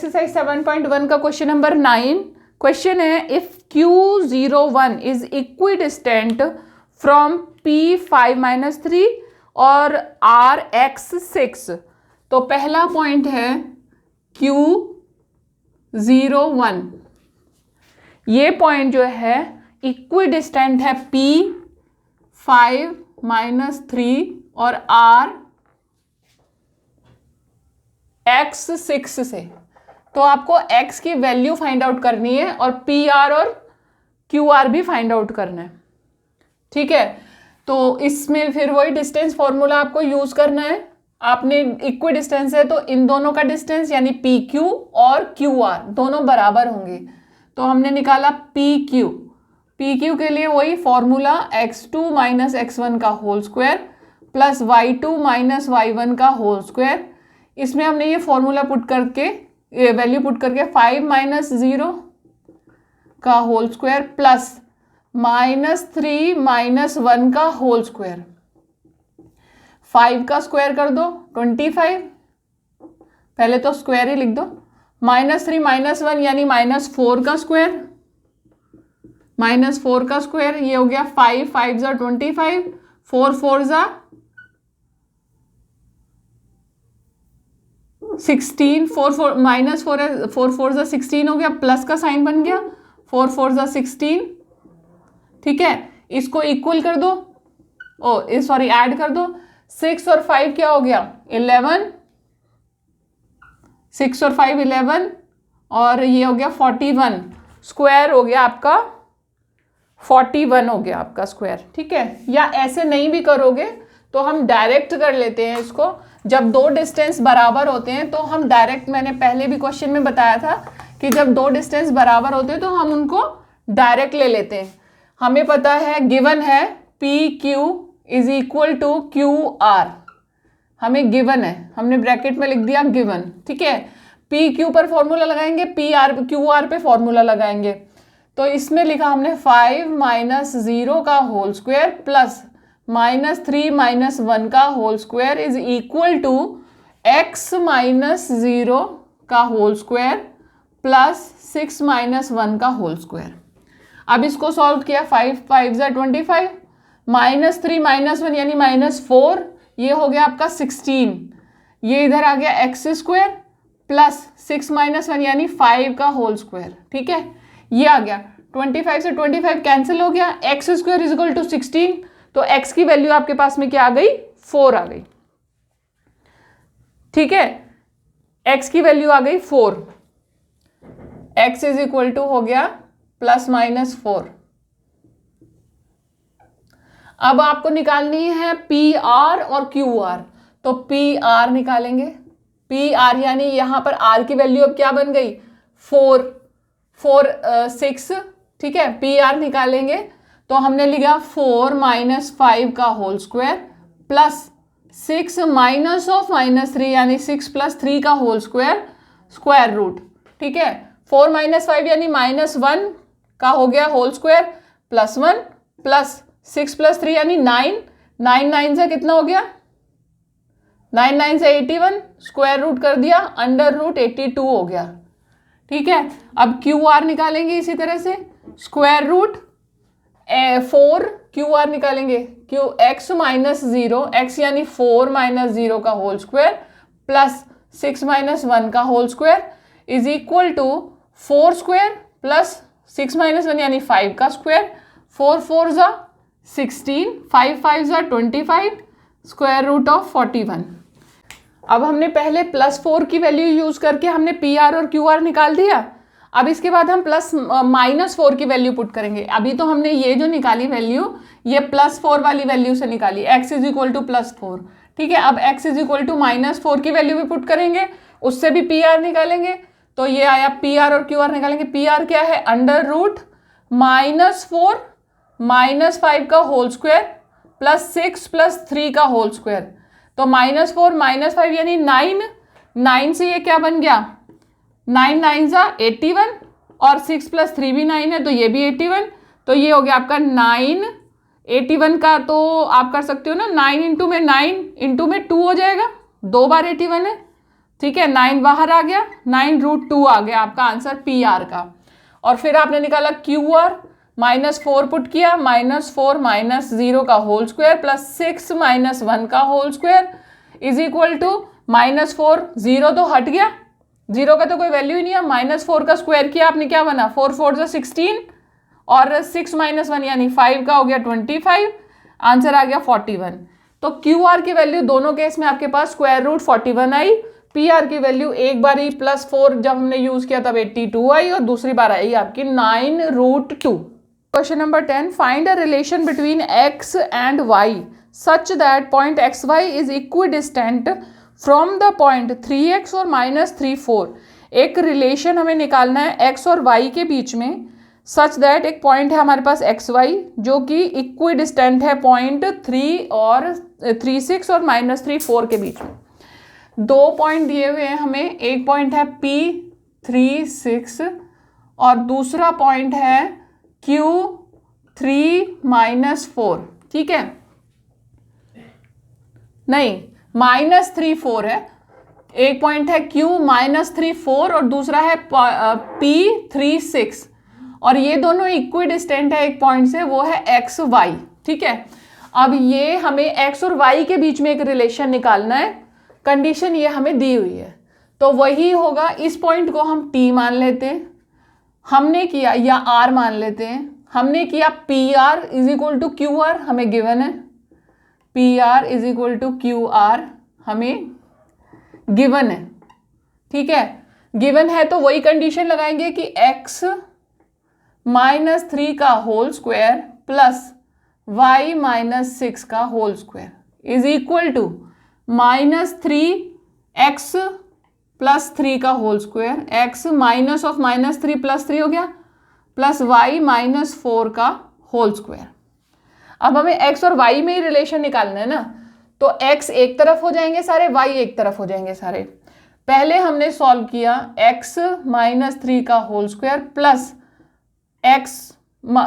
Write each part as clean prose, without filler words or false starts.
Exercise 7.1 का question number 9। Question है if Q01 is equidistant from P5-3 और RX6। तो पहला पॉइंट है Q01, ये पॉइंट जो है इक्विडिस्टेंट है P5-3 और RX6 से। तो आपको x की वैल्यू फाइंड आउट करनी है और PR और QR भी फाइंड आउट करना है। ठीक है, तो इसमें फिर वही डिस्टेंस फॉर्मूला आपको यूज करना है। आपने इक्वी डिस्टेंस है तो इन दोनों का डिस्टेंस यानी PQ और QR दोनों बराबर होंगे। तो हमने निकाला PQ के लिए वही फॉर्मूला x2 माइनस x1 का whole square plus y2 minus y1 का होल स्क्वायर। इसमें हमने ये फॉर्मूला पुट करके वैल्यू पुट करके 5 माइनस 0 का होल स्क्वायर प्लस -3 माइनस 1 का होल स्क्वायर। 5 का स्क्वायर कर दो 25, पहले तो स्क्वायर ही लिख दो। -3 माइनस 1 यानी -4 का स्क्वायर, -4 का स्क्वायर। ये हो गया 5 5 जा 25, 4 4 जा 16, 4 4 माइनस 4 4 4 जा 16 हो गया, प्लस का साइन बन गया, 4 4 जा 16। ठीक है, इसको इक्वल कर दो, सॉरी ऐड कर दो। 6 और 5 क्या हो गया 11, 6 और 5 11 और ये हो गया 41। स्क्वायर हो गया आपका 41 हो गया आपका स्क्वायर। ठीक है, या ऐसे नहीं भी करोगे तो हम डायरेक्ट कर लेते हैं इसको। जब दो डिस्टेंस बराबर होते हैं तो हम डायरेक्ट, मैंने पहले भी क्वेश्चन में बताया था कि जब दो डिस्टेंस बराबर होते हैं तो हम उनको डायरेक्ट ले लेते हैं। हमें पता है गिवन है PQ is equal to QR, हमें गिवन है, हमने ब्रैकेट में लिख दिया गिवन। ठीक है, PQ पर फॉर्मूला लगाएंगे, QR पे फॉर्मूला लगाएंगे। तो इसमें लिखा हमने 5 माइनस 0 का होल स्क्वायर प्लस -3 माइनस 1 का whole square is equal to x minus 0 का होल स्क्वायर प्लस 6 माइनस 1 का होल स्क्वायर। अब इसको सॉल्व किया, 5 5 जा 25, -3 माइनस 1 यानी -4, ये हो गया आपका 16। ये इधर आ गया x स्क्वायर प्लस 6 माइनस 1 यानी 5 का होल स्क्वायर। ठीक है, ये आ गया 25 से 25 कैंसिल हो गया, x square is equal to 16। तो x की वैल्यू आपके पास में क्या आ गई 4 आ गई। ठीक है, x की वैल्यू आ गई 4, x इज इक्वल टू हो गया +-4। अब आपको निकालनी है PR और QR। तो PR निकालेंगे, PR यानी यहां पर R की वैल्यू अब क्या बन गई 4 6। ठीक है, PR निकालेंगे तो हमने लिखा 4 माइनस 5 का whole square plus 6 minus of -3 यानी 6 प्लस 3 का होल स्क्वायर, स्क्वायर रूट। ठीक है, 4 माइनस 5 यानी -1 का हो गया whole square plus 1 plus 6 plus 3 यानी 9, 9 9 से कितना हो गया 9 9 से 81, स्क्वायर रूट कर दिया, अंडर रूट 82 हो गया। ठीक है, अब QR निकालेंगे इसी तरह से, स्क्वायर रूट 4 QR निकालेंगे, x माइनस 0, x यानी 4 माइनस 0 का होल स्क्वायर प्लस 6 माइनस 1 का whole square is equal to 4 square plus 6 minus 1 यानी 5 का स्क्वायर, 4 4 जा 16, 5 5 जा 25, स्क्वायर रूट ऑफ 41। अब हमने पहले +4 की वैल्यू यूज करके हमने PR और QR निकाल दिया। अब इसके बाद हम -4 की वैल्यू पुट करेंगे। अभी तो हमने ये जो निकाली वैल्यू ये +4 वाली वैल्यू से निकाली, x इज इक्वल टू +4। ठीक है, अब x इज इक्वल टू -4 की वैल्यू भी पुट करेंगे, उससे भी PR निकालेंगे। तो ये आया PR और QR निकालेंगे। PR क्या है अंडर रूट -4 -5 का होल स्क्वायर प्लस 6 प्लस 3 का होल स्क्वायर। तो -4 -5 यानी 9, 9 से ये क्या बन गया 9 9 जा 81 और 6 प्लस 3 भी 9 है तो ये भी 81। तो ये हो गया आपका 9, 81 का तो आप कर सकते हो ना 9 इंटू में 2 हो जाएगा, 2 बार 81 है, ठीक है, 9 बाहर आ गया, 9√2 आ गया आपका आंसर पी आर का। और फिर आपने निकाला क्यू आर, -4 पुट किया, -4 -0 का होल स्क्वायर प्लस 6 -1 का whole square is equal to -4, 0 तो हट गया, 0 का तो कोई वैल्यू ही नहीं है, -4 का स्क्वायर किया आपने, क्या बना 4 4 जा 16 और 6 -1 यानी 5 का हो गया 25, आंसर आ गया 41। तो क्यू आर की वैल्यू दोनों केस में आपके पास √41 आई, पी आर की वैल्यू एक बार ही +4 जब हमने यूज किया तब 82 आई और दूसरी बार आई आपकी 9√2। Question number 10, find a relation between x and y such that point xy is equidistant from the point 3x और -3 एक रिलेशन हमें निकालना है x और y के बीच में, सच दैट एक पॉइंट है हमारे पास xy जो कि इक्विडिस्टेंट है पॉइंट 3 और 3 और -3 के बीच में। दो पॉइंट दिए हुए हैं हमें, एक पॉइंट है P3 और दूसरा पॉइंट है Q3 - 4, ठीक है, नहीं -3 है, एक पॉइंट है Q-3 और दूसरा है P3 और ये दोनों इक्विडिस्टेंट है एक पॉइंट से, वो है एक्स वाई, ठीक है। अब ये हमें एक्स और वाई के बीच में एक रिलेशन निकालना है, कंडीशन ये हमें दी हुई है, तो वही होगा, इस पॉइंट को हम टी मान लेते हैं, हमने किया, या आर मान लेते हैं, हमने किया P R is equal to Q R, हमें गिवन है P R is equal to Q R, हमें गिवन है, ठीक है, गिवन है तो वही कंडीशन लगाएंगे कि x -3 का होल स्क्वायर प्लस y -6 का whole square is equal to -3x + 3 का whole square, x minus of -3 + 3 हो गया, प्लस y -4 का होल स्क्वायर। अब हमें x और y में ही रिलेशन निकालना है ना, तो x एक तरफ हो जाएंगे सारे, y एक तरफ हो जाएंगे सारे। पहले हमने सॉल्व किया x -3 का whole square plus x,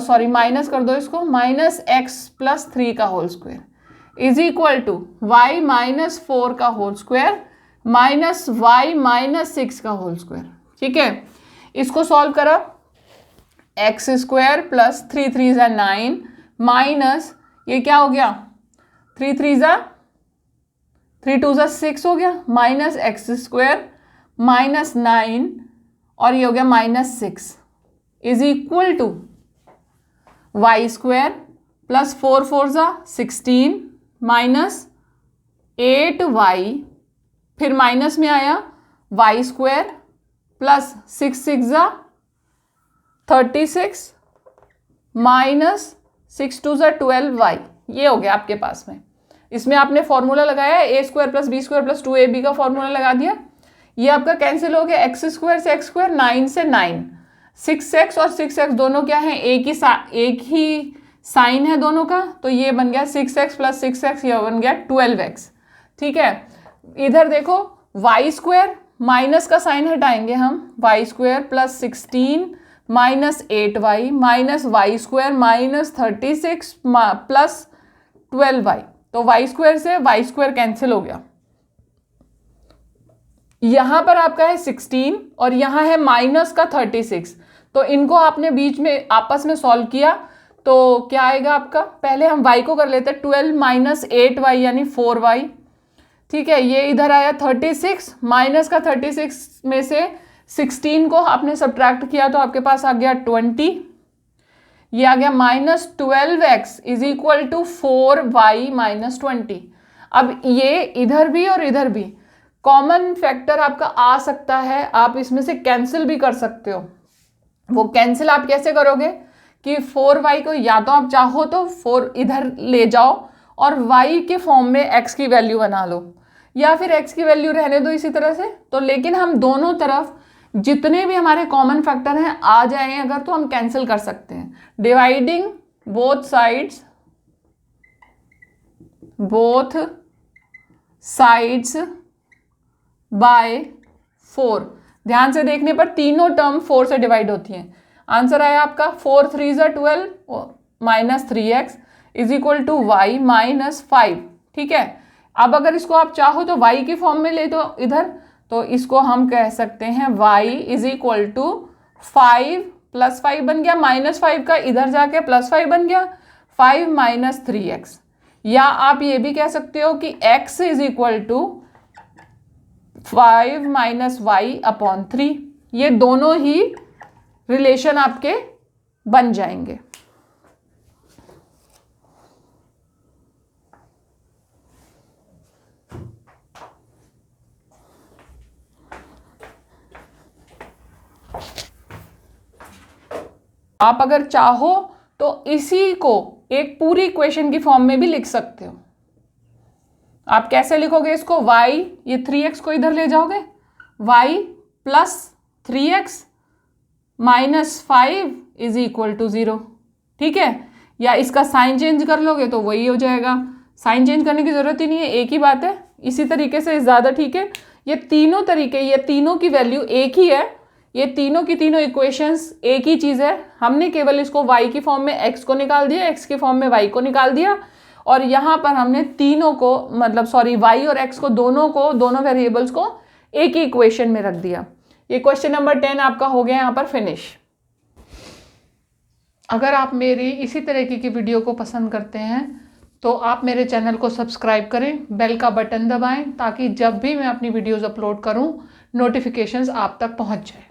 sorry minus कर दो इसको, -x + 3 का whole square is equal to y -4 का होल स्क्वायर माइनस y -6 का होल स्क्वायर, ठीक है। इसको सॉल्व करा, x² प्लस 3 3 = 9 माइनस ये क्या हो गया 3 3 2 = 6 हो गया, -x² -9 और ये हो गया -6 is equal to y² plus 4 4 = 16 minus 8y, फिर माइनस में आया y² प्लस 6 6 = 36 माइनस 6 2 = 12y, ये हो गया आपके पास में। इसमें आपने फॉर्मूला लगाया है a² + b² + 2ab का फॉर्मूला लगा दिया, ये आपका कैंसिल हो गया, x² से x², 9 से 9, 6x और 6x दोनों क्या है, एक ही साइन है दोनों का, तो ये बन गया 6x + 6x, ये बन गया 12x, ठीक है। इधर देखो y² माइनस का साइन हटाएंगे हम, y² plus 16 minus 8y minus y² -36 plus 12y, तो y² से y² कैंसिल हो गया। यहां पर आपका है 16 और यहां है माइनस का 36, तो इनको आपने बीच में आपस में सॉल्व किया तो क्या आएगा आपका, पहले हम y को कर लेते हैं, 12 - 8y यानी 4y, ठीक है। ये इधर आया 36, माइनस का 36 में से 16 को आपने सब्ट्रैक्ट किया तो आपके पास आ गया 20, ये आ गया -12x is equal to 4y - 20। अब ये इधर भी और इधर भी कॉमन फैक्टर आपका आ सकता है, आप इसमें से कैंसिल भी कर सकते हो। वो कैंसिल आप कैसे करोगे कि 4y को या तो आप चाहो तो 4 इधर ले जाओ और y के फॉर्म में x की वैल्यू बना लो, या फिर x की वैल्यू रहने दो इसी तरह से, तो लेकिन हम दोनों तरफ जितने भी हमारे कॉमन फैक्टर हैं आ जाएं अगर, तो हम कैंसिल कर सकते हैं। डिवाइडिंग बोथ साइड्स बाय 4, ध्यान से देखने पर तीनों टर्म 4 से डिवाइड होती हैं। आंसर आया आपका 4 3 = 12 minus 3x is equal to y -5, ठीक है। अब अगर इसको आप चाहो तो y की फॉर्म में ले तो इधर, तो इसको हम कह सकते हैं y is equal to 5 plus 5 बन गया, -5 का इधर जाके +5 बन गया, 5 माइनस 3x। या आप ये भी कह सकते हो कि x is equal to 5 minus Y upon 3। ये दोनों ही रिलेशन आपके बन जाएंगे। आप अगर चाहो तो इसी को एक पूरी इक्वेशन की फॉर्म में भी लिख सकते हो। आप कैसे लिखोगे इसको? y, ये 3x को इधर ले जाओगे, y plus 3x minus 5 is equal to 0, ठीक है। या इसका साइन चेंज कर लोगे तो वही हो जाएगा, साइन चेंज करने की जरूरत ही नहीं है, एक ही बात है। इसी तरीके से ज़्यादा ठीक है। ये तीनों तरीके, ये तीनों की वैल्यू एक ही है, ये तीनों की तीनों इक्वेशंस एक ही चीज़ है। हमने केवल इसको y की फॉर्म में x को निकाल दिया, x की फॉर्म में y को निकाल दिया, और यहाँ पर हमने तीनों को मतलब y और x को दोनों वेरिएबल्स को एक ही इक्वेशन में रख दिया। ये क्वेश्चन नंबर 10 आपका हो गया यहाँ पर फिनिश। अगर आप मेरी इसी तरीके की वीडियो को पसंद करते हैं तो आप मेरे चैनल को सब्सक्राइब करें, बेल का बटन दबाएं ताकि जब भी मैं अपनी वीडियोस अपलोड करूं नोटिफिकेशंस आप तक पहुंच जाए।